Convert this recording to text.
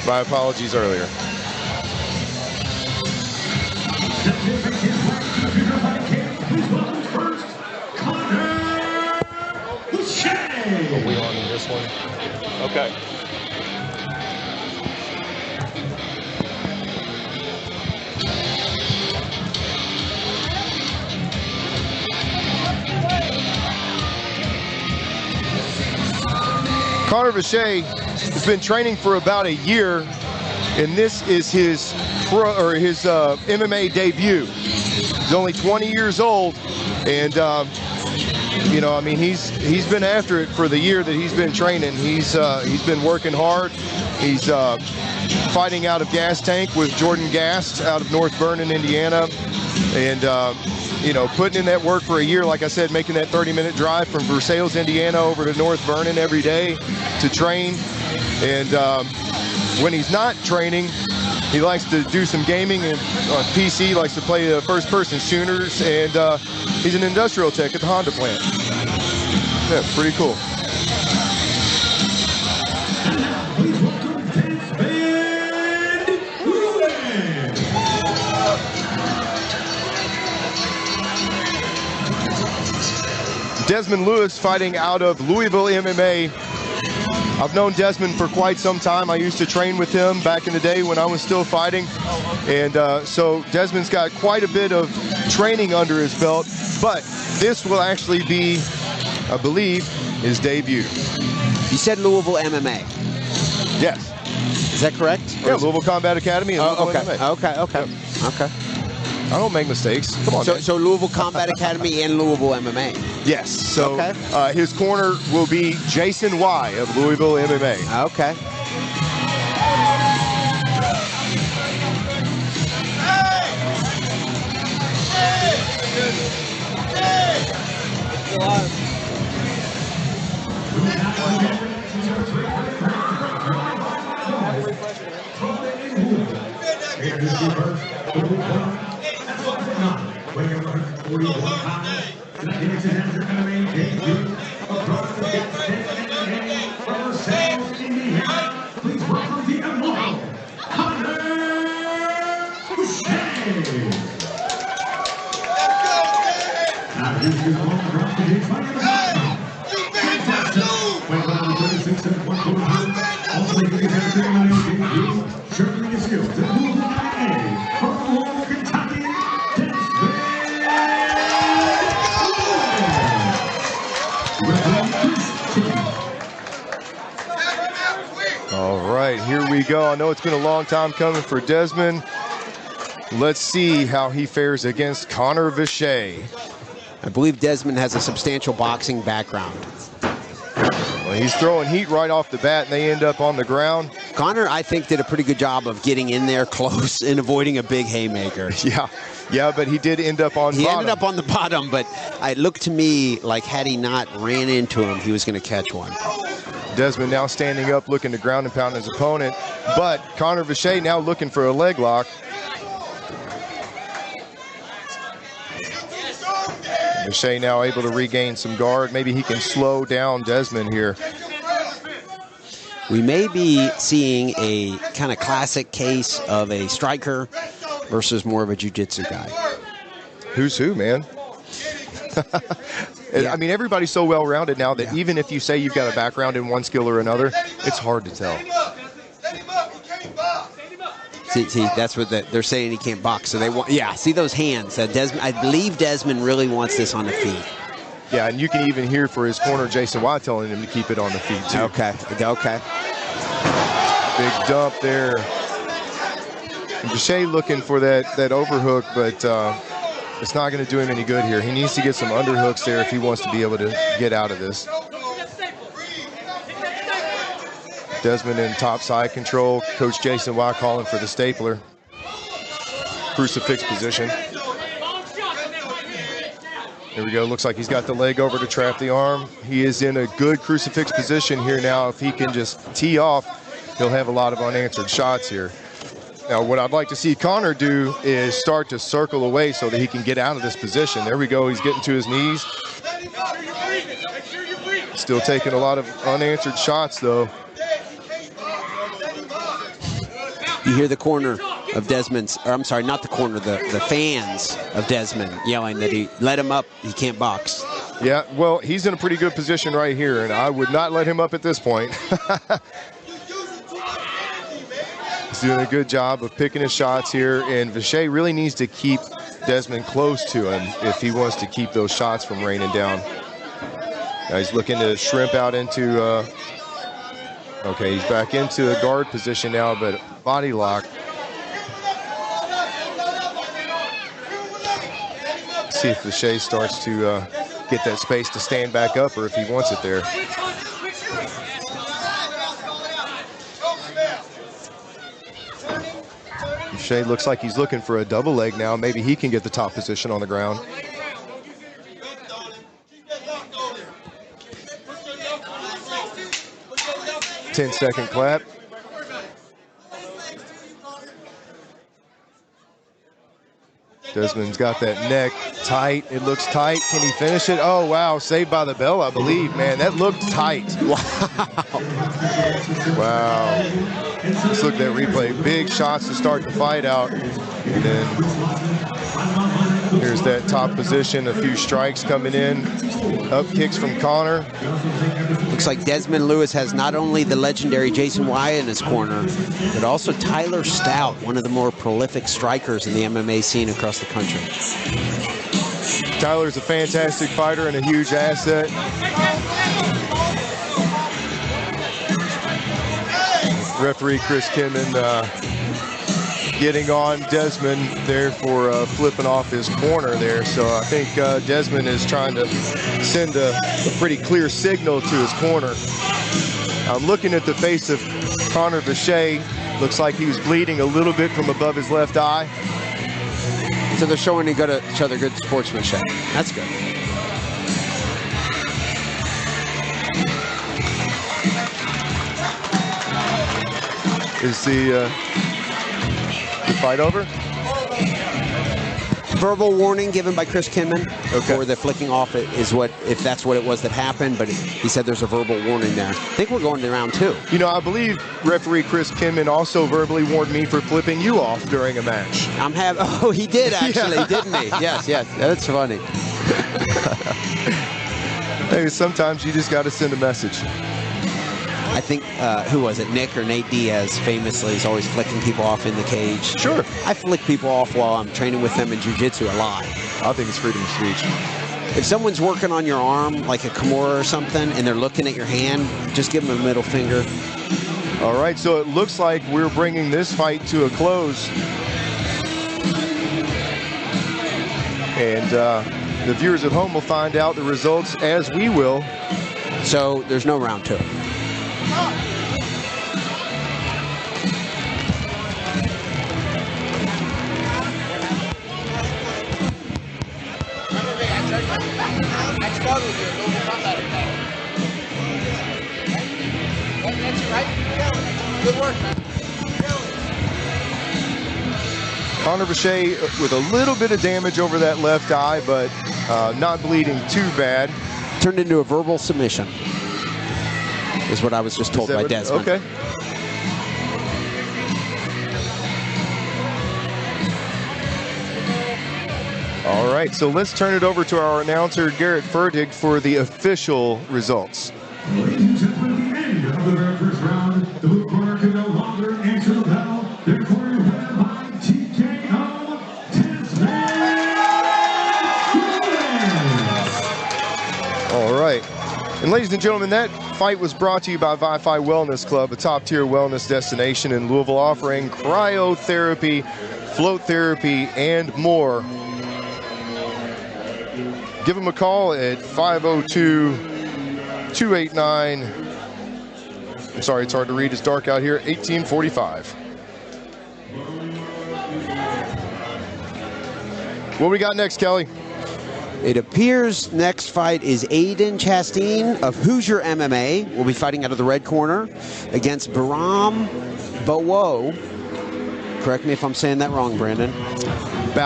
My apologies earlier. Are we on this one? Okay. Konner Vachet has been training for about a year, and this is his MMA debut. He's only 20 years old, and you know, I mean, he's been after it for the year that he's been training. He's been working hard. He's fighting out of Gas Tank with Jordan Gast out of North Vernon, Indiana, and you know, putting in that work for a year. Like I said, making that 30-minute drive from Versailles, Indiana, over to North Vernon every day to train. And when he's not training, he likes to do some gaming and on PC, likes to play first-person shooters, and he's an industrial tech at the Honda plant. Yeah, pretty cool. Desmond Lewis fighting out of Louisville MMA. I've known Desmond for quite some time. I used to train with him back in the day when I was still fighting. And so Desmond's got quite a bit of training under his belt, but this will actually be, I believe, his debut. You said Louisville MMA. Yes. Is that correct? Yeah, Louisville Combat Academy and Louisville MMA. Okay. Yeah. Okay. I don't make mistakes. Come on, so Louisville Combat Academy and Louisville MMA. Yes. So his corner will be Jason Y of Louisville MMA. Okay. Please welcome the immortal Konner Vachet. Now here's your home run to hit by the Went on 36 and 1 also making his entertainment debut, sharpening his skills at Louisville MMA from Louisville, Kentucky, Desmond. All right, here we go. I know it's been a long time coming for Desmond. Let's see how he fares against Konner Vachet. I believe Desmond has a substantial boxing background. Well, he's throwing heat right off the bat, and they end up on the ground. Konner, I think, did a pretty good job of getting in there close and avoiding a big haymaker. Yeah, but he did end up on the bottom. He ended up on the bottom, but it looked to me like had he not ran into him, he was going to catch one. Desmond now standing up, looking to ground and pound his opponent, but Konner Vachet now looking for a leg lock. Vachet now able to regain some guard. Maybe he can slow down Desmond here. We may be seeing a kind of classic case of a striker versus more of a jiu-jitsu guy. Who's who, man? Yeah. I mean, everybody's so well-rounded now that even if you say you've got a background in one skill or another, it's hard to tell. See, that's what they're saying. He can't box, so they want. Yeah, see those hands. Desmond, I believe Desmond really wants this on the feet. Yeah, and you can even hear for his corner, Jason Watt telling him to keep it on the feet too. Okay. Big dump there. And Vachet looking for that overhook, but it's not going to do him any good here. He needs to get some underhooks there if he wants to be able to get out of this. Desmond in top side control. Coach Jason Watt calling for the stapler. Crucifix position. There we go. Looks like he's got the leg over to trap the arm. He is in a good crucifix position here now. If he can just tee off, he'll have a lot of unanswered shots here. Now, what I'd like to see Konner do is start to circle away so that he can get out of this position. There we go. He's getting to his knees. Still taking a lot of unanswered shots, though. You hear the corner of Desmond's, or I'm sorry, not the corner, the fans of Desmond yelling that he let him up, he can't box. Yeah, well, he's in a pretty good position right here, and I would not let him up at this point. He's doing a good job of picking his shots here, and Vachet really needs to keep Desmond close to him if he wants to keep those shots from raining down. Now he's looking to shrimp out into, okay, he's back into a guard position now, but body lock. See if Vachet starts to get that space to stand back up, or if he wants it there. Vachet looks like he's looking for a double leg now. Maybe he can get the top position on the ground. Ten-second clap. Desmond's got that neck tight. It looks tight. Can he finish it? Oh, wow. Saved by the bell, I believe. Man, that looked tight. Wow. Wow. Let's look at that replay. Big shots to start the fight out. And then here's that top position. A few strikes coming in. Up kicks from Konner. Looks like Desmond Lewis has not only the legendary Jason Wyatt in his corner, but also Tyler Stout, one of the more prolific strikers in the MMA scene across the country. Tyler's a fantastic fighter and a huge asset. Referee Chris Kinman getting on Desmond there for flipping off his corner there. So I think Desmond is trying to send a pretty clear signal to his corner. I'm looking at the face of Konner Vachet. Looks like he was bleeding a little bit from above his left eye. So they're showing each other good sportsmanship. That's good. Is the fight over? Verbal warning given by Chris Kinman okay. for the flicking off is what, if that's what it was that happened, but he said there's a verbal warning there. I think we're going to round 2. You know, I believe referee Chris Kinman also verbally warned me for flipping you off during a match. Oh, he did actually, yeah. Didn't he? Yes, that's funny. Hey, sometimes you just got to send a message. I think, who was it? Nick or Nate Diaz famously is always flicking people off in the cage. Sure. I flick people off while I'm training with them in jiu-jitsu a lot. I think it's freedom of speech. If someone's working on your arm, like a Kimura or something, and they're looking at your hand, just give them a middle finger. All right, so it looks like we're bringing this fight to a close. And the viewers at home will find out the results as we will. So there's no round 2. Good work, man. Konner Vachet with a little bit of damage over that left eye, but not bleeding too bad. Turned into a verbal submission, is what I was just told by Desmond. Okay. All right, so let's turn it over to our announcer, Garrett Ferdig, for the official results. Ladies and gentlemen, at the end of the very first round, the blue corner can no longer answer the bell. Therefore, you have by TKO, Desmond. All right. And ladies and gentlemen, that fight was brought to you by Vachet Wellness Club, a top-tier wellness destination in Louisville, offering cryotherapy, float therapy, and more. Give them a call at 502-289. I'm sorry, it's hard to read. It's dark out here. 1845. What we got next, Kelly? It appears next fight is Aiden Chastain of Hoosier MMA. Will be fighting out of the red corner against Baram Bowo. Correct me if I'm saying that wrong, Brandon.